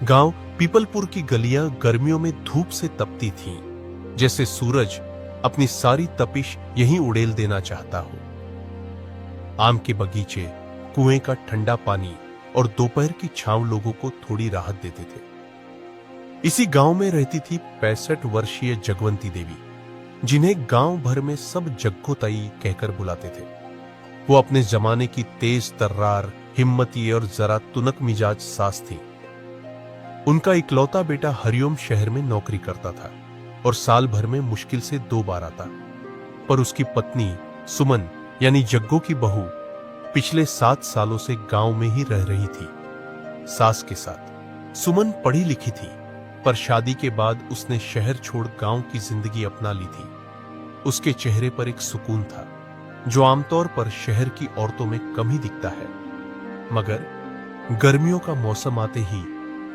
गांव पीपलपुर की गलियां गर्मियों में धूप से तपती थीं, जैसे सूरज अपनी सारी तपिश यहीं उड़ेल देना चाहता हो। आम के बगीचे, कुएं का ठंडा पानी और दोपहर की छांव लोगों को थोड़ी राहत देते थे। इसी गांव में रहती थी 65 वर्षीय जगवंती देवी, जिन्हें गांव भर में सब जग्गो ताई कहकर बुलाते थे। वो अपने जमाने की तेज तर्रार, हिम्मती और जरा तुनक मिजाज सास थी। उनका इकलौता बेटा हरिओम शहर में नौकरी करता था और साल भर में मुश्किल से 2 बार आता। पर उसकी पत्नी सुमन यानी जग्गो की बहू पिछले 7 सालों से गांव में ही रह रही थी, सास के साथ। सुमन पढ़ी लिखी थी, पर शादी के बाद उसने शहर छोड़ गांव की जिंदगी अपना ली थी। उसके चेहरे पर एक सुकून था, जो आमतौर पर शहर की औरतों में कम ही दिखता है। मगर गर्मियों का मौसम आते ही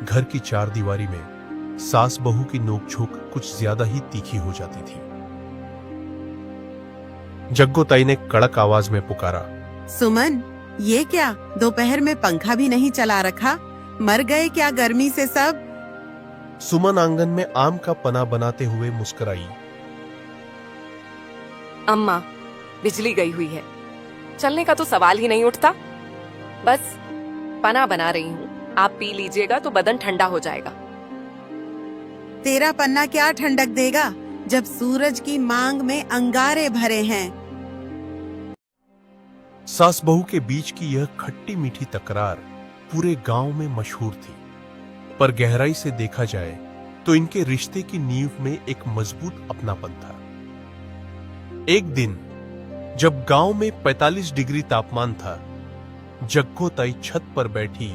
घर की चारदीवारी में सास बहू की नोकझोंक कुछ ज्यादा ही तीखी हो जाती थी। जग्गो ताई ने कड़क आवाज में पुकारा, सुमन, ये क्या दोपहर में पंखा भी नहीं चला रखा? मर गए क्या गर्मी से सब? सुमन आंगन में आम का पना बनाते हुए मुस्कुराई। अम्मा, बिजली गई हुई है, चलने का तो सवाल ही नहीं उठता। बस पना बना रही हूँ, आप पी लीजिएगा तो बदन ठंडा हो जाएगा। तेरा पन्ना क्या ठंडक देगा जब सूरज की मांग में अंगारे भरे हैं। सास बहू के बीच की यह खट्टी मीठी तकरार पूरे गांव में मशहूर थी, पर गहराई से देखा जाए तो इनके रिश्ते की नींव में एक मजबूत अपनापन था। एक दिन जब गांव में 45 डिग्री तापमान था, जग्गो ताई छत पर बैठी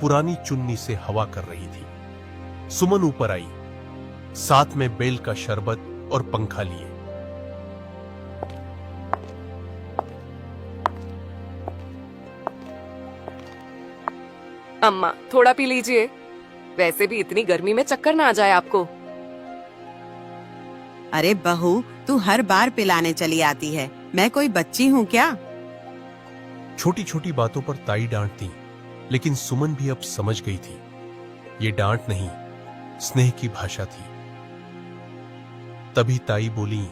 पुरानी चुन्नी से हवा कर रही थी। सुमन ऊपर आई, साथ में बेल का शरबत और पंखा लिए। अम्मा, थोड़ा पी लीजिए, वैसे भी इतनी गर्मी में चक्कर ना आ जाए आपको। अरे बहू, तू हर बार पिलाने चली आती है, मैं कोई बच्ची हूँ क्या? छोटी छोटी बातों पर ताई डांटती, लेकिन सुमन भी अब समझ गई थी, ये डांट नहीं, स्नेह की भाषा थी। तभी ताई बोली,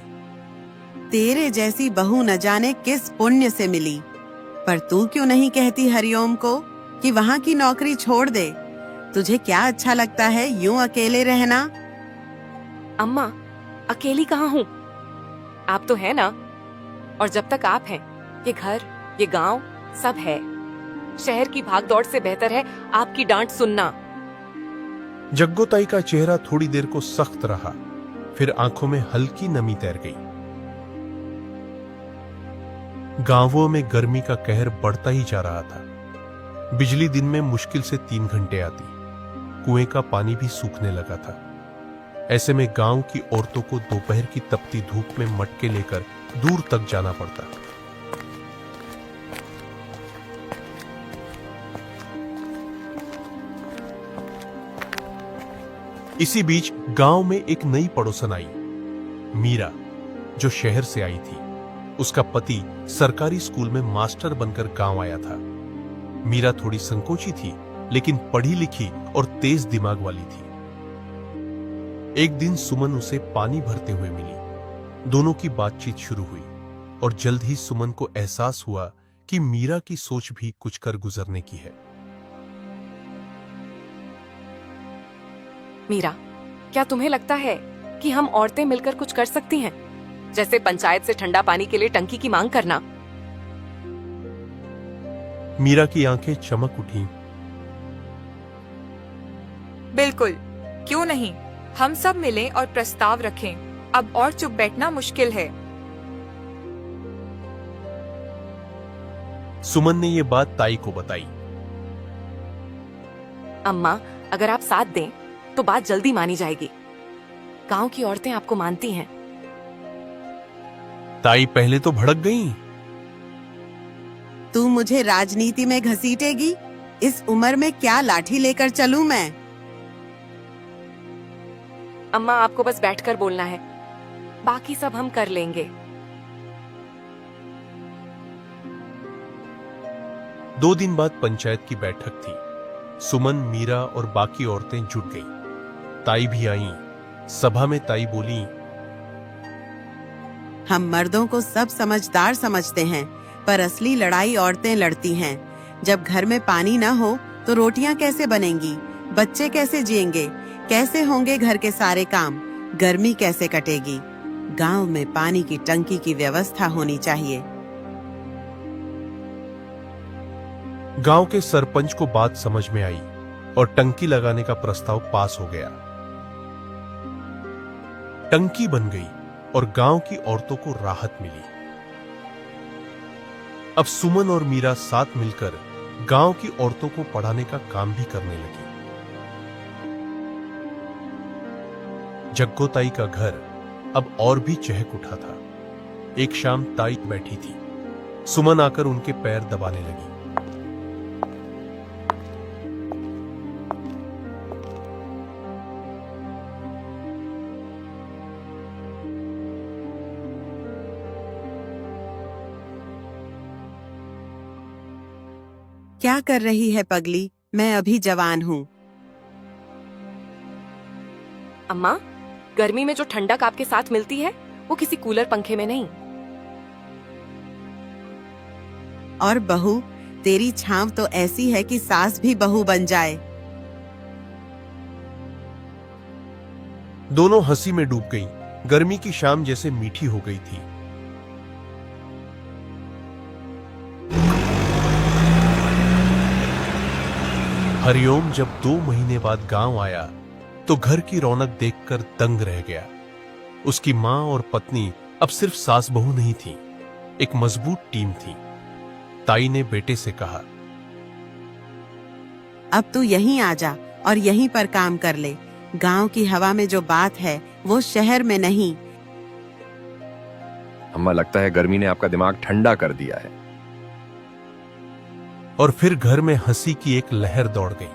तेरे जैसी बहू न जाने किस पुण्य से मिली, पर तू क्यों नहीं कहती हरिओम को कि वहाँ की नौकरी छोड़ दे? तुझे क्या अच्छा लगता है यूं अकेले रहना? अम्मा, अकेली कहाँ हूँ, आप तो है ना। और जब तक आप हैं, ये घर, ये गांव सब है। शहर की भागदौड़ से बेहतर है आपकी डांट सुनना। जग्गो ताई का चेहरा थोड़ी देर को सख्त रहा, फिर आंखों में हल्की नमी तैर गई। गांवों में गर्मी का कहर बढ़ता ही जा रहा था। बिजली दिन में मुश्किल से 3 घंटे आती, कुएं का पानी भी सूखने लगा था। ऐसे में गांव की औरतों को दोपहर की तपती धूप में मटके लेकर दूर तक जाना पड़ता। इसी बीच गांव में एक नई पड़ोसन आई, मीरा, जो शहर से आई थी। उसका पति सरकारी स्कूल में मास्टर बनकर गांव आया था। मीरा थोड़ी संकोची थी, लेकिन पढ़ी लिखी और तेज दिमाग वाली थी। एक दिन सुमन उसे पानी भरते हुए मिली। दोनों की बातचीत शुरू हुई और जल्द ही सुमन को एहसास हुआ कि मीरा की सोच भी कुछ कर गुजरने की है। मीरा, क्या तुम्हें लगता है कि हम औरतें मिलकर कुछ कर सकती हैं, जैसे पंचायत से ठंडा पानी के लिए टंकी की मांग करना? मीरा की आंखें चमक उठी। बिल्कुल, क्यों नहीं, हम सब मिलें और प्रस्ताव रखें। अब और चुप बैठना मुश्किल है। सुमन ने यह बात ताई को बताई। अम्मा, अगर आप साथ दें तो बात जल्दी मानी जाएगी। गांव की औरतें आपको मानती हैं। ताई पहले तो भड़क गई। तू मुझे राजनीति में घसीटेगी? इस उम्र में क्या लाठी लेकर चलूं मैं? अम्मा, आपको बस बैठकर बोलना है, बाकी सब हम कर लेंगे। 2 दिन बाद पंचायत की बैठक थी। सुमन, मीरा और बाकी औरतें जुट गईं। ताई भी आईं। सभा में ताई बोली, हम मर्दों को सब समझदार समझते हैं, पर असली लड़ाई औरतें लड़ती हैं। जब घर में पानी न हो तो रोटियां कैसे बनेंगी, बच्चे कैसे जिएंगे, कैसे होंगे घर के सारे काम, गर्मी कैसे कटेगी। गांव में पानी की टंकी की व्यवस्था होनी चाहिए। गांव के सरपंच को बात समझ में आई और टंकी लगाने का प्रस्ताव पास हो गया। टंकी बन गई और गांव की औरतों को राहत मिली। अब सुमन और मीरा साथ मिलकर गांव की औरतों को पढ़ाने का काम भी करने लगी। जग्गो ताई का घर अब और भी चहक उठा था। एक शाम ताई बैठी थी। सुमन आकर उनके पैर दबाने लगी। क्या कर रही है पगली? मैं अभी जवान हूँ। अम्मा, गर्मी में जो ठंडक आपके साथ मिलती है वो किसी कूलर पंखे में नहीं। और बहू, तेरी छांव तो ऐसी है कि सास भी बहू बन जाए। दोनों हंसी में डूब गईं। गर्मी की शाम जैसे मीठी हो गई थी। हरिओम जब 2 महीने बाद गांव आया तो घर की रौनक देखकर दंग रह गया। उसकी मां और पत्नी अब सिर्फ सास बहू नहीं थी, एक मजबूत टीम थी। ताई ने बेटे से कहा, अब तू यहीं आ जा और यहीं पर काम कर ले। गांव की हवा में जो बात है वो शहर में नहीं। अम्मा, लगता है गर्मी ने आपका दिमाग ठंडा कर दिया है। और फिर घर में हंसी की एक लहर दौड़ गई।